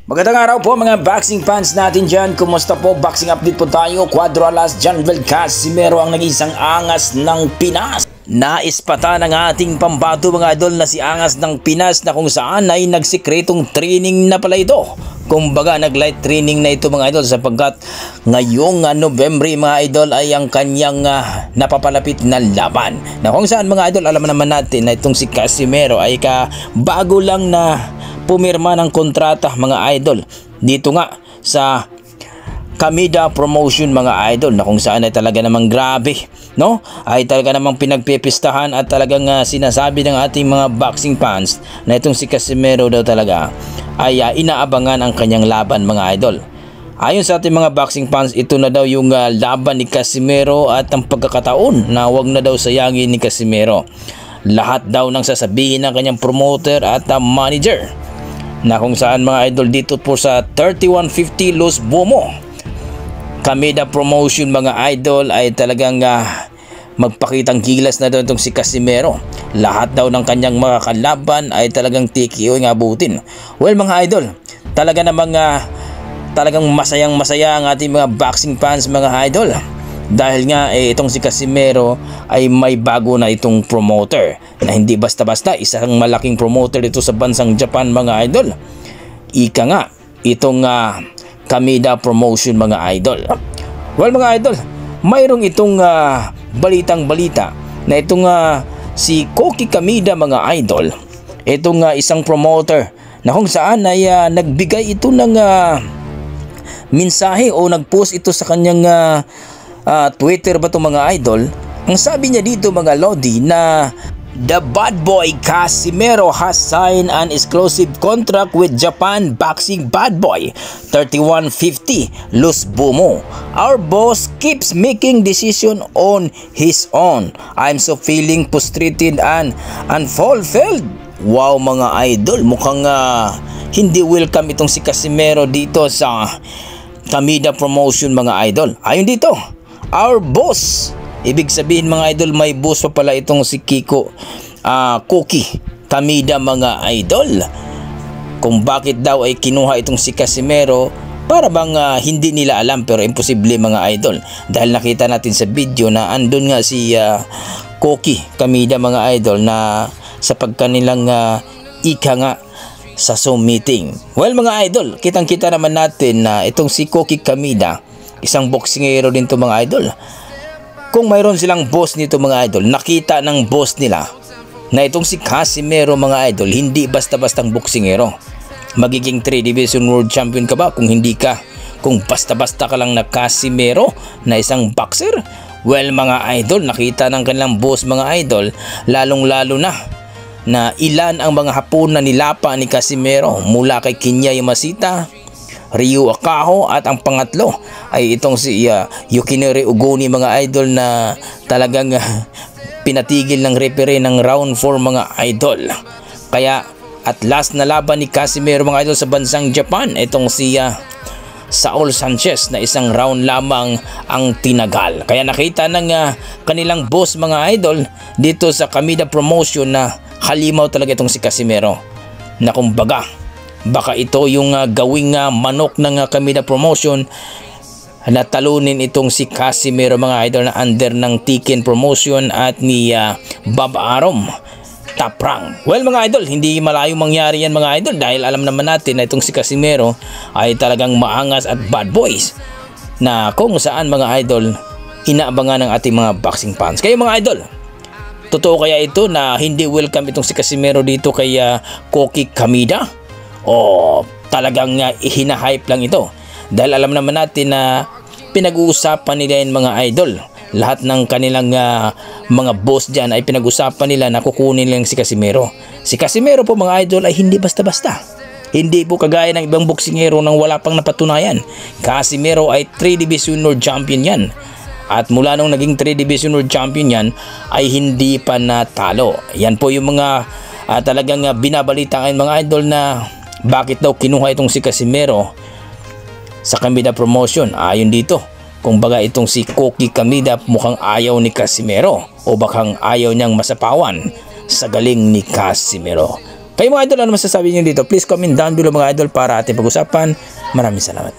Magandang araw po mga boxing fans natin dyan. Kumusta po? Boxing update po tayo. Cuadro Alas, Janvel Casimero ang nag-isang angas ng Pinas. Naispata ng ating pambato mga idol na si Angas ng Pinas na kung saan ay nagsikretong training na pala ito. Kumbaga nag-light training na ito mga idol sapagkat ngayong November mga idol ay ang kanyang napapalapit na laban. Na kung saan mga idol alam naman natin na itong si Casimero ay bago lang na pumirma ng kontrata mga idol dito nga sa Kamida Promotion mga idol, na kung saan ay talaga namang grabe, no? Ay talaga namang pinagpipistahan at talagang sinasabi ng ating mga boxing fans na itong si Casimero daw talaga ay inaabangan ang kanyang laban mga idol. Ayon sa ating mga boxing fans, ito na daw yung laban ni Casimero at ang pagkakataon na wag na daw sayangin ni Casimero. Lahat daw ng sasabihin ng kanyang promoter at manager, na kung saan mga idol dito po sa 3150 Los Bomo Kamida Promotion mga idol ay talagang magpakitang gilas na daw itong si Casimero. Lahat daw ng kanyang mga kalaban ay talagang TKO ng abutin. Well mga idol, talaga namang talagang masayang masaya ang ating mga boxing fans mga idol, dahil nga itong si Casimero ay may bago na itong promoter na hindi basta-basta, isang malaking promoter dito sa bansang Japan mga idol. Ika nga itong Kamida Promotion mga idol. Well mga idol, mayroong itong balitang balita na itong si Koki Kamida mga idol, itong isang promoter na kung saan ay nagbigay ito ng mensahe o nagpost ito sa kanyang Twitter ba ito mga idol. Ang sabi niya dito mga lodi na the bad boy Casimero has signed an exclusive contract with Japan boxing bad boy 3150 Los Bomo. Our boss keeps making decision on his own. I'm so feeling frustrated and unfulfilled. Wow mga idol, mukhang hindi welcome itong si Casimero dito sa Kamida Promotion mga idol. Ayun dito, our boss. Ibig sabihin mga idol, may boss pa pala itong si Koki Kamida mga idol. Kung bakit daw ay kinuha itong si Casimero, para bang hindi nila alam, pero imposible mga idol. Dahil nakita natin sa video na andun nga si Koki Kamida mga idol na sa pagkanilang ika nga sa Zoom meeting. Well mga idol, kitang-kita naman natin na itong si Koki Kamida, isang boksingero din to mga idol. Kung mayroon silang boss nito mga idol, nakita ng boss nila na itong si Casimero mga idol hindi basta-bastang boksingero. Magiging 3 Division World Champion ka ba kung hindi ka, kung basta-basta ka lang na Casimero na isang boxer? Well mga idol, nakita ng kanilang boss mga idol, lalong-lalo na ilan ang mga hapon na nilapa ni Casimero mula kay Kinya Yamashita, Ryu Akaho, at ang pangatlo ay itong si Yukinori Ugoni mga idol na talagang pinatigil ng referee ng round 4 mga idol. Kaya at last na laban ni Casimero mga idol sa bansang Japan, itong si Saul Sanchez na isang round lamang ang tinagal. Kaya nakita ng kanilang boss mga idol dito sa Kamida Promotion na halimaw talaga itong si Casimero, na kumbaga baka ito yung gawing manok ng Kamida Promotion na talunin itong si Casimero mga idol na under ng Tiken Promotion at ni Bob Arum Taprang. Well mga idol, hindi malayong mangyari yan mga idol, dahil alam naman natin na itong si Casimero ay talagang maangas at bad boys, na kung saan mga idol inaabangan ng ating mga boxing fans. Kayo mga idol, totoo kaya ito na hindi welcome itong si Casimero dito kay Koki Kamida? O talagang hinahype lang ito? Dahil alam naman natin na pinag-uusapan nila yung mga idol. Lahat ng kanilang mga boss dyan ay pinag-usapan nila na kukunin lang si Casimero. Si Casimero po mga idol ay hindi basta-basta. Hindi po kagaya ng ibang boksingero nang wala pang napatunayan. Casimero ay 3 Division World Champion yan. At mula nung naging 3 Division World Champion yan ay hindi pa natalo. Yan po yung mga talagang binabalita ngayon mga idol na bakit daw kinuha itong si Casimero sa Kamida Promotion. Ayon dito, kung baga itong si Koki Kamida mukhang ayaw ni Casimero o bakang ayaw niyang masapawan sa galing ni Casimero. Kayo mga idol, ano masasabi niyo dito? Please comment down below mga idol para ating pag-usapan. Maraming salamat.